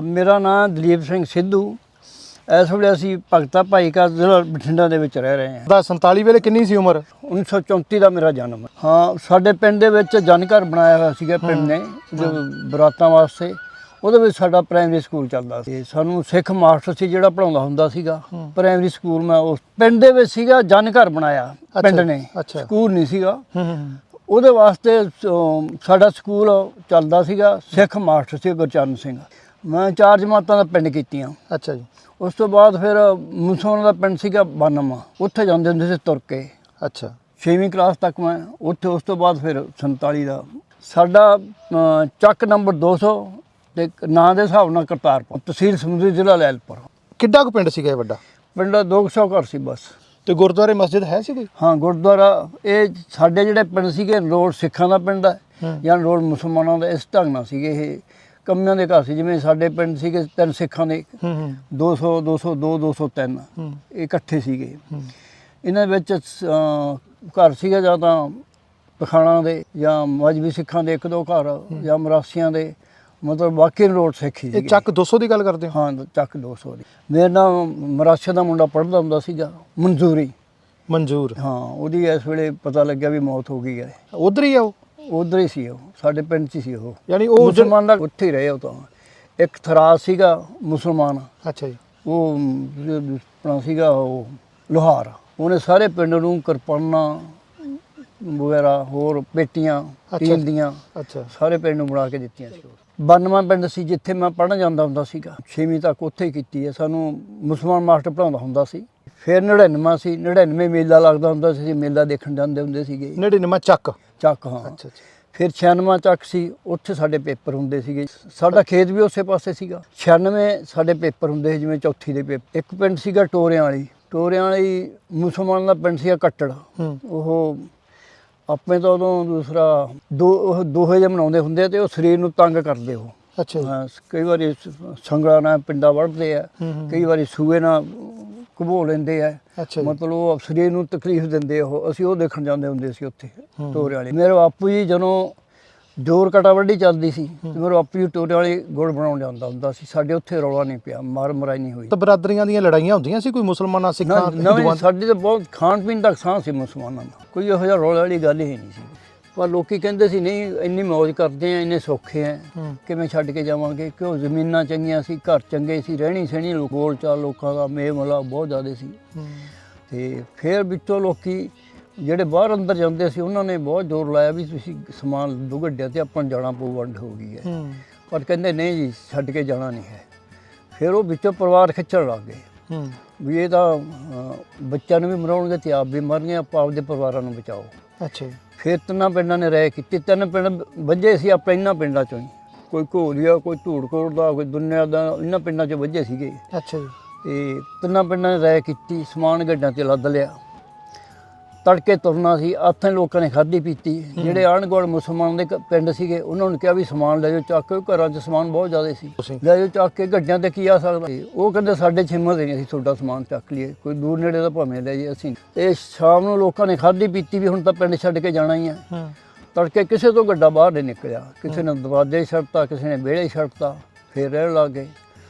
ਮੇਰਾ ਨਾਮ ਦਲੀਪ ਸਿੰਘ ਸਿੱਧੂ। ਇਸ ਵੇਲੇ ਅਸੀਂ ਭਗਤਾ ਭਾਈ ਕਾ ਜ਼ਿਲ੍ਹਾ ਬਠਿੰਡਾ ਦੇ ਵਿੱਚ ਰਹਿ ਰਹੇ ਹਾਂ। ਦਾ 47 ਵੇਲੇ ਕਿੰਨੀ ਸੀ ਉਮਰ? 1934 ਦਾ ਮੇਰਾ ਜਨਮ ਹੈ। ਹਾਂ, ਸਾਡੇ ਪਿੰਡ ਦੇ ਵਿੱਚ ਜਨ ਘਰ ਬਣਾਇਆ ਹੋਇਆ ਸੀਗਾ ਪਿੰਡ ਨੇ ਜੋ ਬਰਾਤਾਂ ਵਾਸਤੇ। ਉਹਦੇ ਵਿੱਚ ਸਾਡਾ ਪ੍ਰਾਇਮਰੀ ਸਕੂਲ ਚੱਲਦਾ ਸੀ। ਸਾਨੂੰ ਸਿੱਖ ਮਾਸਟਰ ਸੀ ਜਿਹੜਾ ਪੜ੍ਹਾਉਂਦਾ ਹੁੰਦਾ ਸੀਗਾ। ਪ੍ਰਾਇਮਰੀ ਸਕੂਲ ਮੈਂ ਉਸ ਪਿੰਡ ਦੇ ਵਿੱਚ ਸੀਗਾ, ਜਨ ਘਰ ਬਣਾਇਆ ਪਿੰਡ ਨੇ, ਸਕੂਲ ਨਹੀਂ ਸੀਗਾ। ਉਹਦੇ ਵਾਸਤੇ ਸਾਡਾ ਸਕੂਲ ਚੱਲਦਾ ਸੀਗਾ। ਸਿੱਖ ਮਾਸਟਰ ਸੀ ਗੁਰਚਰਨ ਸਿੰਘ। ਮੈਂ 4 ਜਮਾਤਾਂ ਦਾ ਪਿੰਡ ਕੀਤੀਆਂ। ਅੱਛਾ ਜੀ। ਉਸ ਤੋਂ ਬਾਅਦ ਫਿਰ ਮੁਸਲਮਾਨਾਂ ਦਾ ਪਿੰਡ ਸੀਗਾ ਬਾਨਮਾ, ਉੱਥੇ ਜਾਂਦੇ ਹੁੰਦੇ ਸੀ ਤੁਰ ਕੇ। ਅੱਛਾ। 6ਵੀਂ ਕਲਾਸ ਤੱਕ ਮੈਂ ਉੱਥੇ। ਉਸ ਤੋਂ ਬਾਅਦ ਫਿਰ 47 ਦਾ ਸਾਡਾ ਚੱਕ ਨੰਬਰ 200 ਤੇ ਨਾਂ ਦੇ ਹਿਸਾਬ ਨਾਲ ਕਰਤਾਰਪੁਰ, ਤਹਿਸੀਲ ਸਮੁੰਦਰੀ, ਜ਼ਿਲ੍ਹਾ ਲੈਲਪੁਰ। ਕਿੱਡਾ ਕੁ ਪਿੰਡ ਸੀਗਾ ਇਹ ਵੱਡਾ? ਪਿੰਡ 200 ਘਰ ਸੀ ਬਸ। ਤੇ ਗੁਰਦੁਆਰੇ ਮਸਜਿਦ ਹੈ ਸੀ ਕੋਈ? ਹਾਂ, ਗੁਰਦੁਆਰਾ। ਇਹ ਸਾਡੇ ਜਿਹੜੇ ਪਿੰਡ ਸੀਗੇ, ਰੋਡ ਸਿੱਖਾਂ ਦਾ ਪਿੰਡ ਹੈ ਜਾਂ ਰੋਡ ਮੁਸਲਮਾਨਾਂ ਦਾ, ਇਸ ਢੰਗ ਨਾਲ ਸੀਗੇ। ਇਹ ਕੰਮਿਆਂ ਦੇ ਘਰ ਸੀ। ਜਿਵੇਂ ਸਾਡੇ ਪਿੰਡ ਸੀਗੇ 3 ਸਿੱਖਾਂ ਦੇ, 200, 202, 203 ਇਹ ਇਕੱਠੇ ਸੀਗੇ। ਇਹਨਾਂ ਵਿੱਚ ਘਰ ਸੀਗਾ ਜਾਂ ਤਾਂ ਪਖਾਣਾ ਦੇ ਜਾਂ ਮਜ਼੍ਹਬੀ ਸਿੱਖਾਂ ਦੇ 1-2 ਘਰ, ਜਾਂ ਮਰਾਸੀਆਂ ਦੇ, ਮਤਲਬ ਬਾਕੀ ਰੋਡ ਸਿੱਖੀ ਸੀ। ਇਹ ਚੱਕ 200 ਦੀ ਗੱਲ ਕਰਦੇ ਹੋ? ਹਾਂ, ਚੱਕ 200 ਦੀ। ਮੇਰੇ ਨਾਲ ਮਰਾਸੀਆ ਦਾ ਮੁੰਡਾ ਪੜ੍ਹਦਾ ਹੁੰਦਾ ਸੀਗਾ, ਮਨਜ਼ੂਰ। ਹਾਂ, ਉਹਦੀ ਇਸ ਵੇਲੇ ਪਤਾ ਲੱਗਿਆ ਵੀ ਮੌਤ ਹੋ ਗਈ ਹੈ। ਉਧਰ ਹੀ ਆ ਉਹ? ਉਧਰ ਹੀ ਸੀ ਉਹ, ਸਾਡੇ ਪਿੰਡ 'ਚ ਹੀ ਸੀ ਉਹ। ਯਾਨੀ ਉਹ ਮੁਸਲਮਾਨ ਦਾ ਉੱਥੇ ਹੀ ਰਹੇ ਉਹ ਤਾਂ। ਇੱਕ ਥਰਾਜ ਸੀਗਾ ਮੁਸਲਮਾਨ। ਅੱਛਾ ਜੀ। ਉਹ ਆਪਣਾ ਸੀਗਾ ਉਹ ਲੋਹਾਰ। ਉਹਨੇ ਸਾਰੇ ਪਿੰਡ ਨੂੰ ਕਿਰਪਾਨਾਂ ਵਗੈਰਾ, ਹੋਰ ਪੇਟੀਆਂ ਸਟੀਲ ਦੀਆਂ, ਸਾਰੇ ਪਿੰਡ ਨੂੰ ਬਣਾ ਕੇ ਦਿੱਤੀਆਂ ਸੀ। 92 ਪਿੰਡ ਸੀ ਜਿੱਥੇ ਮੈਂ ਪੜ੍ਹਨ ਜਾਂਦਾ ਹੁੰਦਾ ਸੀਗਾ। 6ਵੀਂ ਤੱਕ ਉੱਥੇ ਹੀ ਕੀਤੀ ਹੈ। ਸਾਨੂੰ ਮੁਸਲਮਾਨ ਮਾਸਟਰ ਪੜ੍ਹਾਉਂਦਾ ਹੁੰਦਾ ਸੀ। ਫਿਰ 99 ਸੀ। 99 ਮੇਲਾ ਲੱਗਦਾ ਹੁੰਦਾ ਸੀ, ਮੇਲਾ ਦੇਖਣ ਜਾਂਦੇ ਹੁੰਦੇ ਸੀਗੇ। 99 ਚੱਕ? ਹਾਂ। ਅੱਛਾ। ਫਿਰ 96 ਚੱਕ ਸੀ, ਉੱਥੇ ਸਾਡੇ ਪੇਪਰ ਹੁੰਦੇ ਸੀਗੇ। ਸਾਡਾ ਖੇਤ ਵੀ ਉਸੇ ਪਾਸੇ ਸੀਗਾ। 96 ਸਾਡੇ ਪੇਪਰ ਹੁੰਦੇ ਸੀ, ਜਿਵੇਂ ਚੌਥੀ ਦੇ ਪੇਪਰ। ਇੱਕ ਪਿੰਡ ਸੀਗਾ ਟੋਰਿਆਂ ਵਾਲੀ ਮੁਸਲਮਾਨ ਦਾ ਪਿੰਡ ਸੀਗਾ ਕੱਟੜ। ਉਹ ਆਪਣੇ ਤੋਂ ਉਦੋਂ ਦੂਸਰਾ ਦੋਹੇ ਜਿਹੇ ਮਨਾਉਂਦੇ ਹੁੰਦੇ ਤੇ ਉਹ ਸਰੀਰ ਨੂੰ ਤੰਗ ਕਰਦੇ ਉਹ। ਅੱਛਾ। ਕਈ ਵਾਰੀ ਸੰਗਲਾਂ ਨਾਲ ਪਿੰਡਾ ਵੱਢਦੇ ਆ, ਕਈ ਵਾਰੀ ਸੂਏ ਨਾਲ ਘਬੋ ਲੈਂਦੇ ਆ। ਮਤਲਬ ਉਹ ਸਰੀਰ ਨੂੰ ਤਕਲੀਫ ਦਿੰਦੇ ਉਹ। ਅਸੀਂ ਉਹ ਦੇਖਣ ਜਾਂਦੇ ਹੁੰਦੇ ਸੀ ਉੱਥੇ ਟੋਰੇ ਵਾਲੇ। ਮੇਰੇ ਬਾਪੂ ਜੀ ਜਦੋਂ ਜੋਰ ਕਟਾ ਵੱਢੀ ਚੱਲਦੀ ਸੀ ਤੇ ਮੇਰੇ ਬਾਪੂ ਜੀ ਟੋਰੇ ਵਾਲੀ ਗੁੜ ਬਣਾਉਣ ਜਾਂਦਾ ਹੁੰਦਾ ਸੀ। ਸਾਡੇ ਉੱਥੇ ਰੌਲਾ ਨਹੀਂ ਪਿਆ, ਮਾਰ ਮਰਾਈ ਨਹੀਂ ਹੋਈ। ਤਾਂ ਬਰਾਦਰੀਆਂ ਦੀਆਂ ਲੜਾਈਆਂ ਹੁੰਦੀਆਂ ਸੀ ਕੋਈ ਮੁਸਲਮਾਨਾਂ ਸਿੱਖਾਂ? ਸਾਡੀ ਤਾਂ ਬਹੁਤ ਖਾਣ ਪੀਣ ਦਾ ਸਾਂ ਸੀ ਮੁਸਲਮਾਨਾਂ ਦਾ। ਕੋਈ ਇਹੋ ਜਿਹਾ ਰੌਲੇ ਵਾਲੀ ਗੱਲ ਹੀ ਨਹੀਂ ਸੀ। ਪਰ ਲੋਕੀ ਕਹਿੰਦੇ ਸੀ ਨਹੀਂ, ਇੰਨੀ ਮੌਜ ਕਰਦੇ ਆ, ਇੰਨੇ ਸੌਖੇ ਆ, ਕਿਵੇਂ ਛੱਡ ਕੇ ਜਾਵਾਂਗੇ। ਕਿਉਂ ਜ਼ਮੀਨਾਂ ਚੰਗੀਆਂ ਸੀ, ਘਰ ਚੰਗੇ ਸੀ, ਰਹਿਣੀ ਸਹਿਣੀ ਬੋਲ ਚਾਲ ਲੋਕਾਂ ਦਾ ਮੇਲ ਮਿਲਾਪ ਬਹੁਤ ਜ਼ਿਆਦਾ ਸੀ। ਤੇ ਫਿਰ ਵਿੱਚੋਂ ਲੋਕੀ ਜਿਹੜੇ ਬਾਹਰ ਅੰਦਰ ਜਾਂਦੇ ਸੀ ਉਹਨਾਂ ਨੇ ਬਹੁਤ ਜ਼ੋਰ ਲਾਇਆ ਵੀ ਤੁਸੀਂ ਸਮਾਨ ਦੁਗੱਡਿਆ ਤੇ ਆਪਾਂ ਨੂੰ ਜਾਣਾ ਪਊ, ਵੰਡ ਹੋ ਗਈ ਹੈ। ਪਰ ਕਹਿੰਦੇ ਨਹੀਂ ਜੀ, ਛੱਡ ਕੇ ਜਾਣਾ ਨਹੀਂ ਹੈ। ਫਿਰ ਉਹ ਵਿੱਚੋਂ ਪਰਿਵਾਰ ਖਿੱਚਣ ਲੱਗ ਗਏ ਵੀ ਇਹ ਤਾਂ ਬੱਚਿਆਂ ਨੂੰ ਵੀ ਮਰਾਉਣਗੇ ਤੇ ਆਪ ਵੀ ਮਰਨਗੇ, ਆਪਾਂ ਆਪਦੇ ਪਰਿਵਾਰਾਂ ਨੂੰ ਬਚਾਓ। ਅੱਛਾ। ਫਿਰ 3 ਪਿੰਡਾਂ ਨੇ ਰਾਇ ਕੀਤੀ। 3 ਪਿੰਡ ਵੱਜੇ ਸੀ ਆਪਣੇ ਇਹਨਾਂ ਪਿੰਡਾਂ 'ਚੋਂ ਹੀ। ਕੋਈ ਘੋਲੀਆ, ਕੋਈ ਧੂੜਕੋਟ ਦਾ, ਕੋਈ ਦੁਨੀਆ ਦਾ, ਇਹਨਾਂ ਪਿੰਡਾਂ 'ਚ ਵੱਜੇ ਸੀਗੇ। ਅੱਛਾ ਜੀ। ਤੇ 3 ਪਿੰਡਾਂ ਨੇ ਰਾਇ ਕੀਤੀ, ਸਮਾਨ ਗੱਡਾਂ 'ਤੇ ਲੱਦ ਲਿਆ। ਤੜਕੇ ਤੁਰਨਾ ਸੀ। ਆਥਾਂ ਲੋਕਾਂ ਨੇ ਖਾਧੀ ਪੀਤੀ। ਜਿਹੜੇ ਆਂਢ ਗੁਆਂਢ ਮੁਸਲਮਾਨ ਦੇ ਪਿੰਡ ਸੀਗੇ ਉਹਨਾਂ ਨੂੰ ਕਿਹਾ ਵੀ ਸਮਾਨ ਲੈ ਜਾਓ ਚੱਕ ਕੇ। ਘਰਾਂ 'ਚ ਸਮਾਨ ਬਹੁਤ ਜ਼ਿਆਦਾ ਸੀ, ਲੈ ਜਾਓ ਚੱਕ ਕੇ, ਗੱਡਿਆਂ 'ਤੇ ਕੀ ਆ ਸਕਦਾ। ਉਹ ਕਹਿੰਦੇ ਸਾਡੇ ਹਿੰਮਤ ਨਹੀਂ, ਅਸੀਂ ਤੁਹਾਡਾ ਸਮਾਨ ਚੱਕ ਲਈਏ, ਕੋਈ ਦੂਰ ਨੇੜੇ ਦਾ ਭਾਵੇਂ ਲੈ ਜਾਈਏ ਅਸੀਂ। ਤੇ ਸ਼ਾਮ ਨੂੰ ਲੋਕਾਂ ਨੇ ਖਾਧੀ ਪੀਤੀ ਵੀ ਹੁਣ ਤਾਂ ਪਿੰਡ ਛੱਡ ਕੇ ਜਾਣਾ ਹੀ ਹੈ। ਤੜਕੇ ਕਿਸੇ ਤੋਂ ਗੱਡਾ ਬਾਹਰ ਨਹੀਂ ਨਿਕਲਿਆ। ਕਿਸੇ ਨੇ ਦਰਵਾਜ਼ੇ ਛੱਡਤਾ, ਕਿਸੇ ਨੇ ਵਿਹੜੇ ਛੱਡਤਾ। ਫਿਰ ਰਹਿਣ ਲੱਗ ਗਏ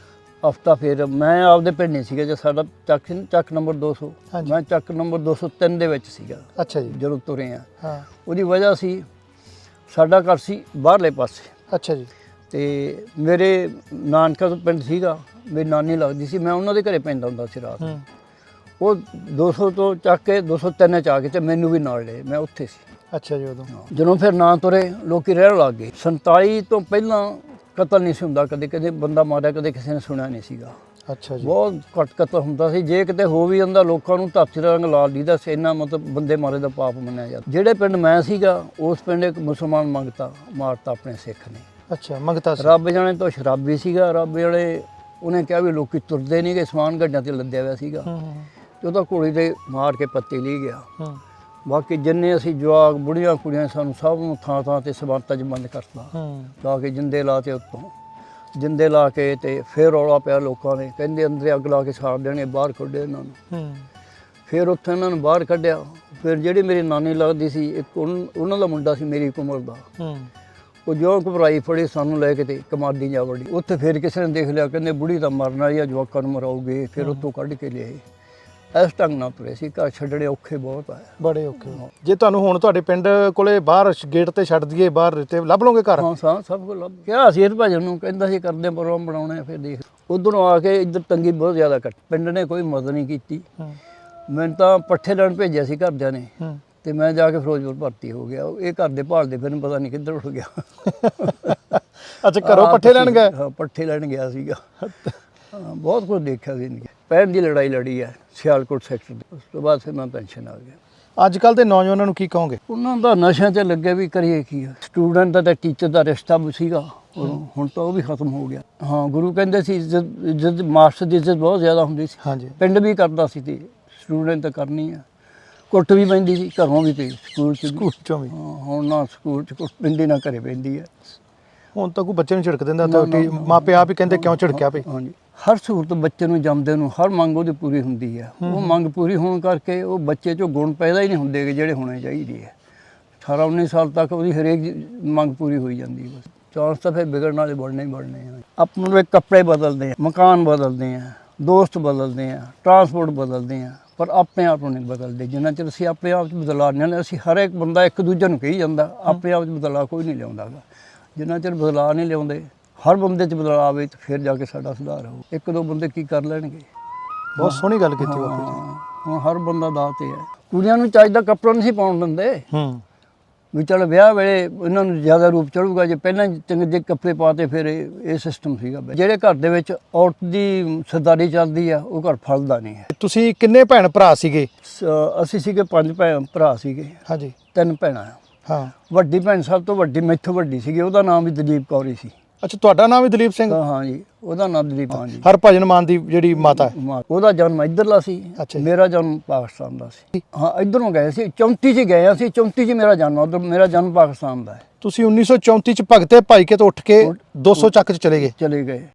ਹਫ਼ਤਾ। ਫਿਰ ਮੈਂ ਆਪਦੇ ਪਿੰਡ ਨਹੀਂ ਸੀਗਾ ਜੇ ਸਾਡਾ ਚੱਕ ਨੰਬਰ 200। ਮੈਂ ਚੱਕ ਨੰਬਰ 203 ਦੇ ਵਿੱਚ ਸੀਗਾ। ਅੱਛਾ ਜੀ। ਜਦੋਂ ਤੁਰੇ ਆ ਉਹਦੀ ਵਜ੍ਹਾ ਸੀ ਸਾਡਾ ਘਰ ਸੀ ਬਾਹਰਲੇ ਪਾਸੇ। ਅੱਛਾ ਜੀ। ਤੇ ਮੇਰੇ ਨਾਨਕਾ ਤੋਂ ਪਿੰਡ ਸੀਗਾ, ਮੇਰੀ ਨਾਨੀ ਲੱਗਦੀ ਸੀ, ਮੈਂ ਉਹਨਾਂ ਦੇ ਘਰੇ ਪੈਂਦਾ ਹੁੰਦਾ ਸੀ ਰਾਤ ਨੂੰ। ਉਹ 200 ਤੋਂ ਚੱਕ ਕੇ 203 'ਚ ਆ ਗਏ ਤੇ ਮੈਨੂੰ ਵੀ ਨਾਲ ਲਏ, ਮੈਂ ਉੱਥੇ ਸੀ। ਅੱਛਾ ਜੀ। ਉਦੋਂ ਜਦੋਂ ਫਿਰ ਨਾ ਤੁਰੇ ਲੋਕੀ ਰਹਿਣ ਲੱਗ ਗਏ। 47 ਤੋਂ ਪਹਿਲਾਂ ਕਤਲ ਨਹੀਂ ਸੀ ਹੁੰਦਾ, ਕਦੇ ਬੰਦਾ ਮਾਰਿਆ ਕਦੇ ਕਿਸੇ ਨੇ ਸੁਣਿਆ ਨਹੀਂ ਸੀਗਾ। ਅੱਛਾ ਜੀ। ਬਹੁਤ ਘੱਟ ਕਤਲ ਹੁੰਦਾ ਸੀ। ਜੇ ਕਿਤੇ ਹੋ ਵੀ ਜਾਂਦਾ ਲੋਕਾਂ ਨੂੰ ਧਰਤੀ ਦਾ ਰੰਗ ਲਾਲ ਦੀਦਾ ਸੀ, ਇੰਨਾ ਮਤਲਬ ਬੰਦੇ ਮਾਰੇ ਦਾ ਪਾਪ ਮੰਨਿਆ ਜਾਂਦਾ। ਜਿਹੜੇ ਪਿੰਡ ਮੈਂ ਸੀਗਾ ਉਸ ਪਿੰਡ ਇੱਕ ਮੁਸਲਮਾਨ ਮਾਰਤਾ ਆਪਣੇ ਸਿੱਖ ਨੇ। ਅੱਛਾ। ਮੰਗਤਾ ਸੀ? ਰੱਬ ਜਾਣੇ ਤੋਂ ਸ਼ਰਾਬੀ ਸੀਗਾ। ਰੱਬ ਵਾਲੇ ਉਹਨੇ ਕਿਹਾ ਵੀ ਲੋਕੀ ਤੁਰਦੇ ਨਹੀਂ ਗਏ, ਸਮਾਨ ਗੱਡਾਂ 'ਤੇ ਲੱਦਿਆ ਹੋਇਆ ਸੀਗਾ ਤੇ ਉਹਦਾ ਘੋੜੀ 'ਤੇ ਮਾਰ ਕੇ ਪੱਤੇ ਲਈ ਗਿਆ। ਬਾਕੀ ਜਿੰਨੇ ਅਸੀਂ ਜਵਾਕ ਬੁੜੀਆਂ ਕੁੜੀਆਂ ਸਾਨੂੰ ਸਭ ਨੂੰ ਥਾਂ ਤੇ ਸਮਾਨਤਾ 'ਚ ਬੰਦ ਕਰਤਾ। ਲਾ ਕੇ ਜਿੰਦੇ ਲਾ ਤੇ ਉੱਤੋਂ ਜਿੰਦੇ ਲਾ ਕੇ ਤੇ ਫਿਰ ਰੌਲਾ ਪਿਆ ਲੋਕਾਂ ਨੇ, ਕਹਿੰਦੇ ਅੰਦਰ ਅੱਗ ਲਾ ਕੇ ਸਾੜ ਦੇਣਗੇ, ਬਾਹਰ ਕੱਢੇ ਇਹਨਾਂ ਨੂੰ। ਫਿਰ ਉੱਥੇ ਇਹਨਾਂ ਨੂੰ ਬਾਹਰ ਕੱਢਿਆ। ਫਿਰ ਜਿਹੜੀ ਮੇਰੀ ਨਾਨੀ ਲੱਗਦੀ ਸੀ, ਇੱਕ ਉਹਨਾਂ ਦਾ ਮੁੰਡਾ ਸੀ ਮੇਰੀ ਉਮਰ ਦਾ, ਉਹ ਜੋ ਘਬਰਾਈ ਫੜੀ ਸਾਨੂੰ ਲੈ ਕੇ ਤੇ ਕਮਾਦੀ ਜਾ ਵੜੀ। ਉੱਥੇ ਫਿਰ ਕਿਸੇ ਨੇ ਦੇਖ ਲਿਆ, ਕਹਿੰਦੇ ਬੁੜੀ ਤਾਂ ਮਰਨ ਵਾਲੀ ਆ, ਜਵਾਕਾਂ ਨੂੰ ਮਰਾਉਗੇ। ਫਿਰ ਉੱਥੋਂ ਕੱਢ ਕੇ ਲਿਆਏ। ਇਸ ਢੰਗ ਨਾਲ ਤੁਰੇ ਸੀ, ਘਰ ਛੱਡਣੇ ਔਖੇ ਬਹੁਤ ਆ, ਬੜੇ ਔਖੇ। ਜੇ ਤੁਹਾਨੂੰ ਹੁਣ ਤੁਹਾਡੇ ਪਿੰਡ ਕੋਲੇ ਬਾਹਰ ਗੇਟ ਤੇ ਛੱਡ ਦਈਏ ਬਾਹਰ, ਤੇ ਲੱਭ ਲਓਗੇ ਘਰ? ਹਾਂ ਸਭ ਕੁਝ ਲੱਭ ਕਿਹਾ ਸੀ। ਇਹ ਭਾਜਨ ਨੂੰ ਕਹਿੰਦਾ ਸੀ ਕਰਦੇ ਪ੍ਰੋਗਰਾਮ ਬਣਾਉਣੇ, ਫਿਰ ਦੇਖ। ਉਧਰੋਂ ਆ ਕੇ ਇੱਧਰ ਤੰਗੀ ਬਹੁਤ ਜ਼ਿਆਦਾ ਕੱਟ, ਪਿੰਡ ਨੇ ਕੋਈ ਮਦਦ ਨਹੀਂ ਕੀਤੀ। ਮੈਨੂੰ ਤਾਂ ਪੱਠੇ ਲੈਣ ਭੇਜਿਆ ਸੀ ਘਰਦਿਆਂ ਨੇ, ਤੇ ਮੈਂ ਜਾ ਕੇ ਫਿਰੋਜ਼ਪੁਰ ਭਰਤੀ ਹੋ ਗਿਆ। ਇਹ ਘਰ ਦੇ ਭਾਲਦੇ ਫਿਰ ਪਤਾ ਨਹੀਂ ਕਿੱਧਰ ਉੱਠ ਗਿਆ। ਅੱਛਾ, ਘਰੋਂ ਪੱਠੇ ਲੈਣ ਗਏ? ਹਾਂ, ਪੱਠੇ ਲੈਣ ਗਿਆ ਸੀਗਾ। ਹਾਂ, ਬਹੁਤ ਕੁਝ ਦੇਖਿਆ ਸੀ। 65 ਦੀ ਲੜਾਈ ਲੜੀ ਹੈ ਸਿਆਲਕੋਟ ਸੈਕਟਰ ਦੀ। ਉਸ ਤੋਂ ਬਾਅਦ ਫਿਰ ਮੈਂ ਪੈਨਸ਼ਨ ਆ ਗਿਆ। ਅੱਜ ਕੱਲ ਦੇ ਨੌਜਵਾਨਾਂ ਨੂੰ ਕੀ ਕਹੋਗੇ? ਉਹਨਾਂ ਦਾ ਨਸ਼ਿਆਂ 'ਤੇ ਲੱਗੇ ਵੀ ਕਰੀਏ ਕੀ। ਸਟੂਡੈਂਟ ਦਾ ਤੇ ਟੀਚਰ ਦਾ ਰਿਸ਼ਤਾ ਵੀ ਸੀਗਾ ਹੁਣ ਤਾਂ ਉਹ ਵੀ ਖਤਮ ਹੋ ਗਿਆ। ਹਾਂ, ਗੁਰੂ ਕਹਿੰਦੇ ਸੀ ਇੱਜ਼ਤ ਮਾਸਟਰ ਦੀ ਇੱਜ਼ਤ ਬਹੁਤ ਜ਼ਿਆਦਾ ਹੁੰਦੀ ਸੀ। ਹਾਂਜੀ। ਪਿੰਡ ਵੀ ਕਰਦਾ ਸੀ ਤੇ ਸਟੂਡੈਂਟ ਤਾਂ ਕਰਨੀ ਆ। ਕੁੱਟ ਵੀ ਪੈਂਦੀ ਸੀ, ਘਰੋਂ ਵੀ ਪਈ, ਸਕੂਲ 'ਚੋਂ ਵੀ। ਹਾਂ, ਹੁਣ ਨਾ ਸਕੂਲ 'ਚ ਕੁੱਟ ਪੈਂਦੀ ਨਾ ਘਰੇ ਪੈਂਦੀ ਹੈ। ਹੁਣ ਤਾਂ ਕੋਈ ਬੱਚੇ ਨੂੰ ਝਿੜਕ ਦਿੰਦਾ ਤਾਂ ਮਾਪੇ ਆਪ ਹੀ ਕਹਿੰਦੇ ਕਿਉਂ ਝਿੜਕਿਆ ਪਈ। ਹਾਂਜੀ, ਹਰ ਸਹੂਲਤ ਬੱਚੇ ਨੂੰ ਜੰਮਦੇ ਨੂੰ ਹਰ ਮੰਗ ਉਹਦੀ ਪੂਰੀ ਹੁੰਦੀ ਹੈ। ਉਹ ਮੰਗ ਪੂਰੀ ਹੋਣ ਕਰਕੇ ਉਹ ਬੱਚੇ 'ਚੋਂ ਗੁਣ ਪੈਦਾ ਹੀ ਨਹੀਂ ਹੁੰਦੇ ਜਿਹੜੇ ਹੋਣੇ ਚਾਹੀਦੇ ਹੈ। 18-19 ਸਾਲ ਤੱਕ ਉਹਦੀ ਹਰੇਕ ਮੰਗ ਪੂਰੀ ਹੋਈ ਜਾਂਦੀ ਹੈ। ਬਸ ਚਾਂਸ ਤਾਂ ਫਿਰ ਵਿਗੜਨ ਵਾਲੇ ਬਣਨੇ ਹੀ ਬਣਨੇ ਆ। ਆਪਾਂ ਨੂੰ ਕੱਪੜੇ ਬਦਲਦੇ ਆ, ਮਕਾਨ ਬਦਲਦੇ ਆ, ਦੋਸਤ ਬਦਲਦੇ ਆ, ਟਰਾਂਸਪੋਰਟ ਬਦਲਦੇ ਆ, ਪਰ ਆਪਣੇ ਆਪ ਨੂੰ ਨਹੀਂ ਬਦਲਦੇ। ਜਿੰਨਾ ਚਿਰ ਅਸੀਂ ਆਪਣੇ ਆਪ 'ਚ ਬਦਲਾਅ ਨਹੀਂ ਲਿਆਉਂਦੇ, ਅਸੀਂ ਹਰ ਇੱਕ ਬੰਦਾ ਇੱਕ ਦੂਜੇ ਨੂੰ ਕਹੀ ਜਾਂਦਾ, ਆਪਣੇ ਆਪ 'ਚ ਬਦਲਾਅ ਕੋਈ ਨਹੀਂ ਲਿਆਉਂਦਾ ਗਾ। ਜਿੰਨਾ ਚਿਰ ਬਦਲਾਅ ਨਹੀਂ ਲਿਆਉਂਦੇ, ਹਰ ਬੰਦੇ 'ਚ ਬਦਲਾਅ ਆਵੇ ਤਾਂ ਫਿਰ ਜਾ ਕੇ ਸਾਡਾ ਸੁਧਾਰ ਹੋਊ। ਇੱਕ ਦੋ ਬੰਦੇ ਕੀ ਕਰ ਲੈਣਗੇ? ਬਹੁਤ ਸੋਹਣੀ ਗੱਲ ਕੀਤੀ ਬਾਪੂ ਜੀ। ਹੁਣ ਹਰ ਬੰਦਾ ਦਾਅ ਤੇ ਹੈ। ਕੁੜੀਆਂ ਨੂੰ ਚੱਜਦਾ ਕੱਪੜਾ ਨਹੀਂ ਸੀ ਪਾਉਣ ਦਿੰਦੇ ਵੀ ਚੱਲ ਵਿਆਹ ਵੇਲੇ ਇਹਨਾਂ ਨੂੰ ਜ਼ਿਆਦਾ ਰੂਪ ਚੜੂਗਾ। ਜੇ ਪਹਿਲਾਂ ਚੰਗੇ ਜਿਹੇ ਕੱਪੜੇ ਪਾਤੇ ਫਿਰ ਇਹ ਸਿਸਟਮ ਸੀਗਾ। ਜਿਹੜੇ ਘਰ ਦੇ ਵਿੱਚ ਔਰਤ ਦੀ ਸਰਦਾਰੀ ਚੱਲਦੀ ਆ, ਉਹ ਘਰ ਫਲਦਾ ਨਹੀਂ ਹੈ। ਤੁਸੀਂ ਕਿੰਨੇ ਭੈਣ ਭਰਾ ਸੀਗੇ? ਅਸੀਂ ਸੀਗੇ 5 ਭਰਾ ਸੀਗੇ। ਹਾਂਜੀ। 3 ਭੈਣਾਂ। ਹਾਂ। ਵੱਡੀ ਭੈਣ ਸਭ ਤੋਂ ਵੱਡੀ, ਮੈਥੋਂ ਵੱਡੀ ਸੀਗੀ, ਉਹਦਾ ਨਾਮ ਵੀ ਦਲੀਪ ਕੌਰ ਹੀ ਸੀ। ਅੱਛਾ, ਤੁਹਾਡਾ ਨਾਮ ਵੀ ਦਲੀਪ ਸਿੰਘ? ਹਾਂ ਜੀ, ਉਹਦਾ ਨਾਮ ਦਲੀਪ। ਹਾਂ ਜੀ। ਹਰਭਜਨ ਮਾਨ ਦੀ ਜਿਹੜੀ ਮਾਤਾ ਹੈ? ਉਹਦਾ ਜਨਮ ਇੱਧਰਲਾ ਸੀ, ਮੇਰਾ ਜਨਮ ਪਾਕਿਸਤਾਨ ਦਾ ਸੀ। ਹਾਂ, ਇੱਧਰੋਂ ਗਏ ਸੀ 34 'ਚ ਗਏ ਅਸੀਂ। 34 'ਚ ਮੇਰਾ ਜਨਮ, ਉੱਧਰ ਮੇਰਾ ਜਨਮ ਪਾਕਿਸਤਾਨ ਦਾ ਹੈ। ਤੁਸੀਂ 1934 'ਚ ਭਗਤੇ ਭਾਈ ਕੇ ਤੋਂ ਉੱਠ ਕੇ 200 ਚੱਕ 'ਚ ਚਲੇ ਗਏ? ਚਲੇ ਗਏ।